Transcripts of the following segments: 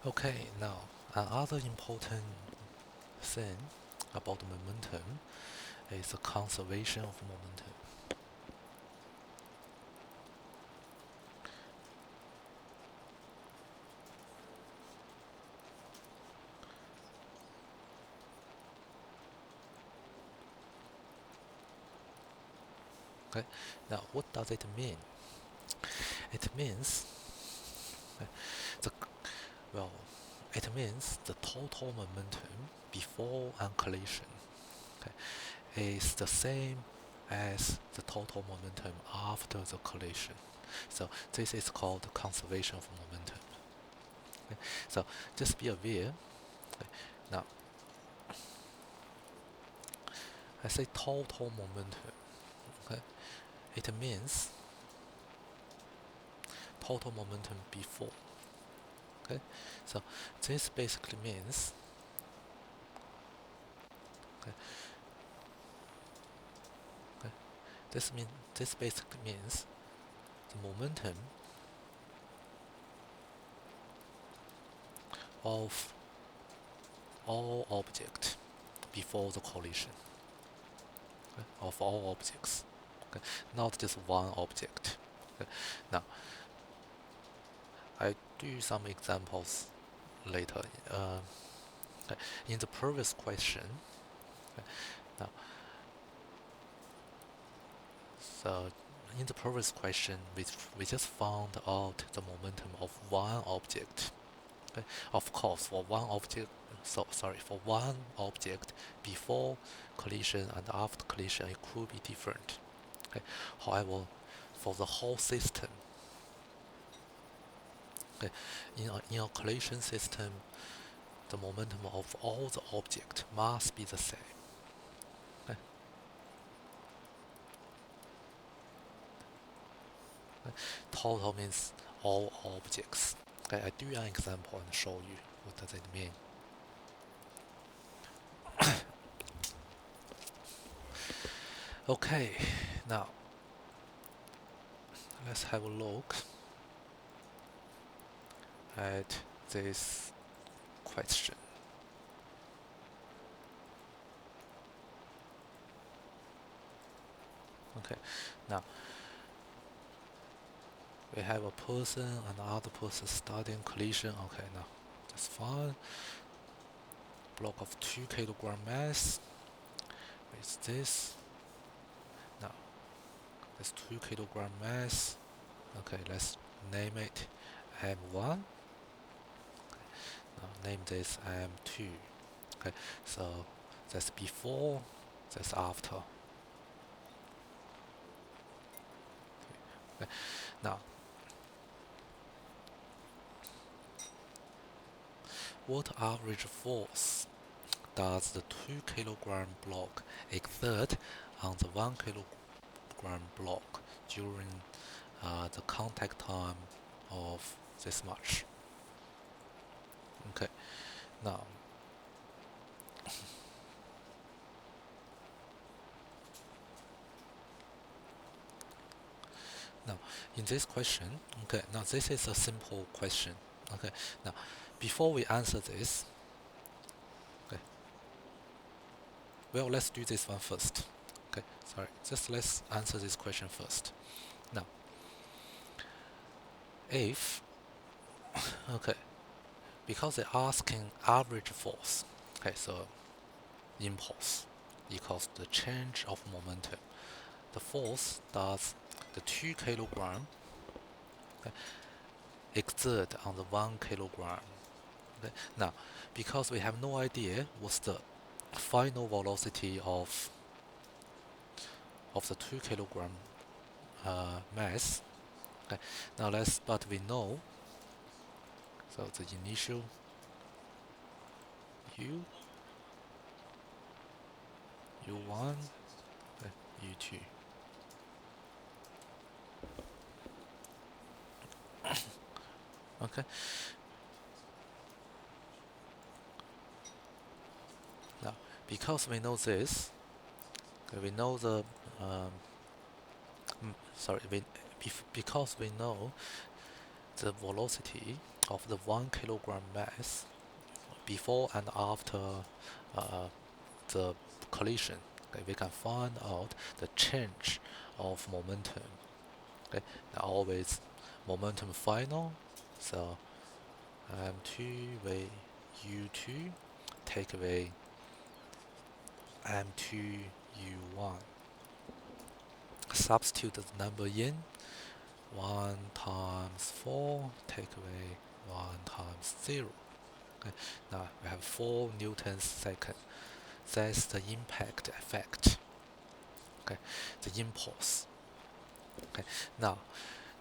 Okay, now another important thing about momentum is the conservation of momentum. Okay, now what does it mean? It means uh, the well, it means the total momentum before an collision, okay, is the same as the total momentum after the collision. So this is called conservation of momentum. Okay? So just be aware. Okay? Now I say total momentum. Okay? It means total momentum before. Okay? So this basically means okay, okay, this basically means the momentum of all objects before the collision, okay, of all objects, okay, not just one object. Okay. Now, I do some examples later. In the previous question, now, so in the previous question, we just found out the momentum of one object. Okay. Of course, for one object, for one object before collision and after collision, it could be different. Okay. However, for the whole system, okay, in a collision system, the momentum of all the objects must be the same. Okay. Total means all objects. Okay, I do an example and show you what does it mean. Okay, now let's have a look at this question. Okay, now we have a person and another person studying collision. Okay, now that's fine. Block of 2 kg mass with this. Now this 2 kg mass. Okay, let's name it M1. Now name this M2. Okay, so that's before, that's after. Okay. Now, what average force does the 2 kg block exert on the 1 kg block during the contact time of this much? Okay, now now in this question, okay, now this is a simple question. Okay, now before we answer this, okay, well, let's do this one first. Okay, sorry, just let's answer this question first. Now, if, okay, because they're asking average force, okay, so impulse equals the change of momentum. The force does the 2 kg okay, exert on the 1 kg. Okay. Now, because we have no idea what's the final velocity of the 2 kg mass. Okay. Now but we know, so the initial u, u1, u2. Okay. Now, because we know this, okay, we know the um, sorry, because we know the velocity of the 1 kilogram mass before and after uh, the collision. Okay, we can find out the change of momentum. Okay, now always momentum final. So m2 way u2 take away m2 u1. Substitute the number in. 1 times 4 take away 1 times 0. Okay, now we have 4 newtons second. That's the impact effect. Okay, the impulse. Okay, now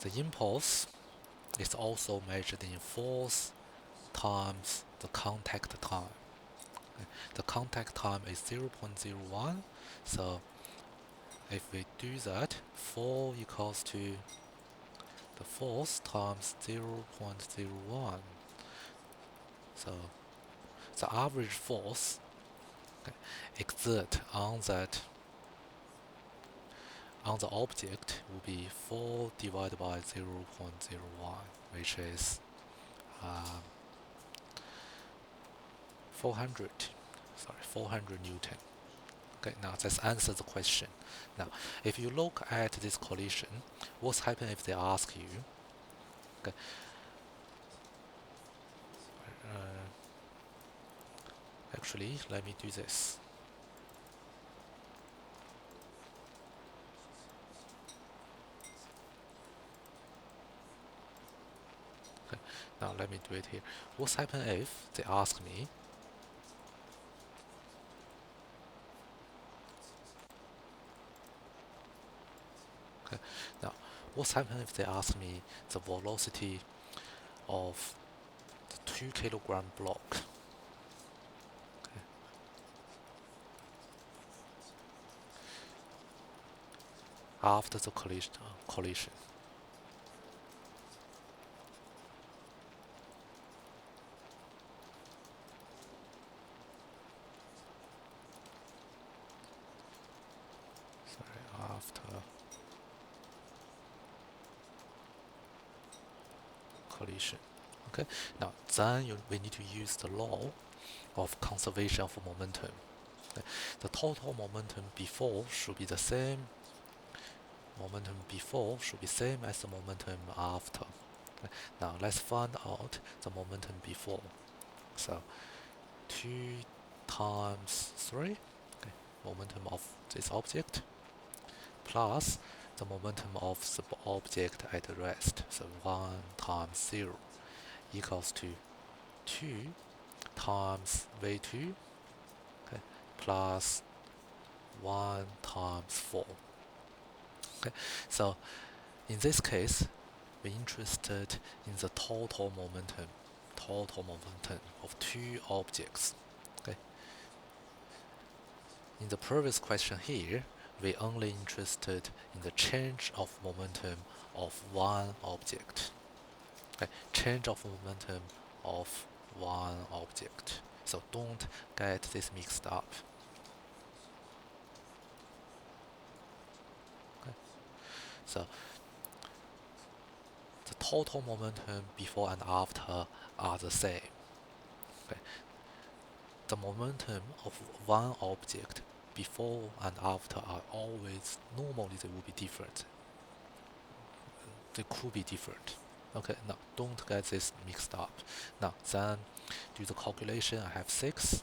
the impulse is also measured in force times the contact time. Okay, the contact time is 0.01, so if we do that, 4 equals to the force times 0.01. So the average force, okay, exert on the object will be 4 divided by 0.01, which is 400 Newton. Okay, now let's answer the question. Now, if you look at this collision, what's happened if they ask you? Okay, actually, let me do this. Okay, now let me do it here. What's happened if they ask me? Okay, now what's happened if they ask me the velocity of the 2 kilogram block? Okay, after the collision. Sorry, after collision. Okay, now then we need to use the law of conservation of momentum. Okay, the total momentum before should be the same. Momentum before should be same as the momentum after. Okay, now let's find out the momentum before. So 2 times 3, okay, momentum of this object, plus the momentum of the object at rest, so 1 times 0 equals to 2 times v2, okay, plus 1 times 4. Okay, so in this case, we're interested in the total momentum of two objects. Okay. In the previous question here, we're only interested in the change of momentum of one object. Okay. Change of momentum of one object. So don't get this mixed up. Okay. So the total momentum before and after are the same. Okay. The momentum of one object before and after are always, normally they will be different. They could be different. Okay, now don't get this mixed up. Now then do the calculation. I have 6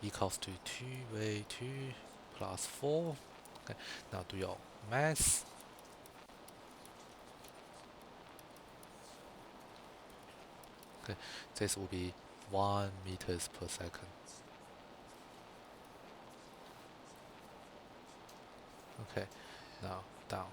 equals to 2v2 plus 4. Okay, now do your math. Okay, this will be 1 meters per second. Okay, now down.